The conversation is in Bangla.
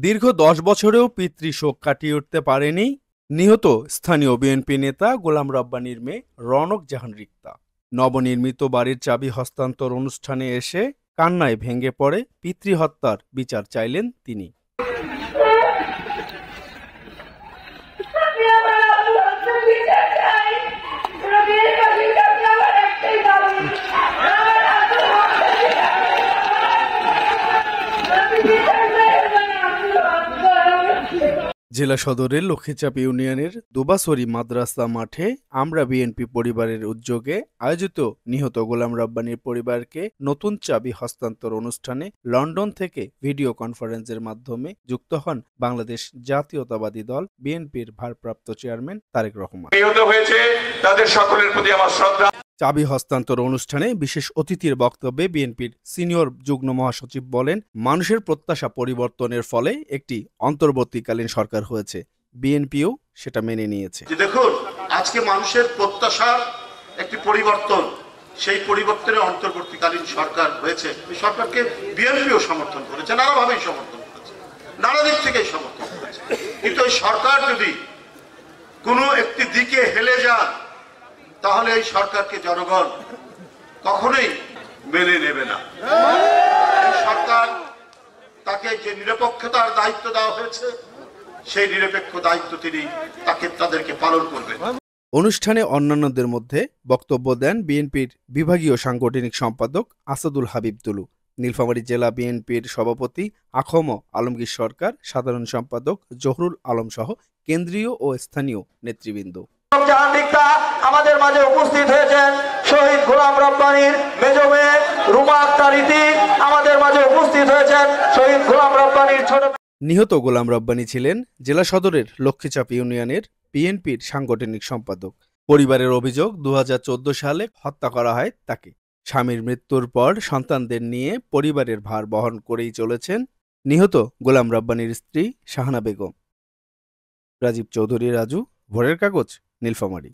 দীর্ঘ ১০ বছরেও পিতৃশোক কাটিয়ে উঠতে পারেনি নিহত স্থানীয় বিএনপি নেতা গোলাম রব্বানীর মেয়ে রওনক জাহান রিক্তা। নবনির্মিত বাড়ির চাবি হস্তান্তর অনুষ্ঠানে এসে কান্নায় ভেঙে পড়ে পিতৃহত্যার বিচার চাইলেন তিনি। জেলা সদরের লক্ষ্মীচাপ ইউনিয়নের দুবাসরি মাদ্রাসা মাঠে আমরা বিএনপি পরিবারের উদ্যোগে আয়োজিত নিহত গোলাম রব্বানীর পরিবারকে নতুন চাবি হস্তান্তর অনুষ্ঠানে লন্ডন থেকে ভিডিও কনফারেন্সের মাধ্যমে যুক্ত হন বাংলাদেশ জাতীয়তাবাদী দল বিএনপির ভারপ্রাপ্ত চেয়ারম্যান তারেক রহমান। নিহত হয়েছে তাদের সকলের প্রতি আমার শ্রদ্ধা। চাবি হস্তান্তর অনুষ্ঠানে বিশেষ অতিথির বক্তব্যে বিএনপির সিনিয়র যুগ্ম মহাসচিব বলেন, মানুষের প্রত্যাশা পরিবর্তনের ফলে একটি অন্তর্বর্তীকালীন সরকার হয়েছে, বিএনপিও সেটা মেনে নিয়েছে। দেখুন, আজকে মানুষের প্রত্যাশার একটি পরিবর্তন, সেই পরিবর্তনে অন্তর্বর্তীকালীন সরকার হয়েছে। এই সরকারকে বিএনপিও সমর্থন করেছে, নানাভাবেই সমর্থন করেছে, নানা দিক থেকেই সমর্থন করেছে। কিন্তু এই সরকার যদি কোনো একটি দিকে হেলে যায় তাহলে এই সরকারকে জনগণ কখনোই মেনে নেবে না। এই সরকার তাকে যে নিরপেক্ষতার দায়িত্ব দেওয়া হয়েছে সেই নিরপেক্ষ দায়িত্ব তিনি তাদেরকে পালন করবেন। অনুষ্ঠানে অন্যান্যদের মধ্যে বক্তব্য দেন বিএনপির বিভাগীয় সাংগঠনিক সম্পাদক আসাদুল হাবিব তুলু, নীলফামারী জেলা বিএনপির সভাপতি আখম আলমগীর সরকার, সাধারণ সম্পাদক জহুরুল আলম সহ কেন্দ্রীয় ও স্থানীয় নেতৃবৃন্দ। আমাদের মাঝে উপস্থিত হয়েছেন শহীদ গোলাম রব্বানীর মেজ মেয়ে রুমা আক্তার ইতি, আমাদের মাঝে উপস্থিত হয়েছেন শহীদ গোলাম রব্বানীর ছোট। নিহত গোলাম রব্বানী ছিলেন জেলা সদরের লক্ষ্মীচাপ ইউনিয়নের বিএনপির সাংগঠনিক সম্পাদক। পরিবারের অভিযোগ, ২০১৪ সালে হত্যা করা হয় তাকে। স্বামীর মৃত্যুর পর সন্তানদের নিয়ে পরিবারের ভার বহন করেই চলেছেন নিহত গোলাম রব্বানীর স্ত্রী শাহানা বেগম। রাজীব চৌধুরী, রাজু, ভোরের কাগজ, নীলফামারী।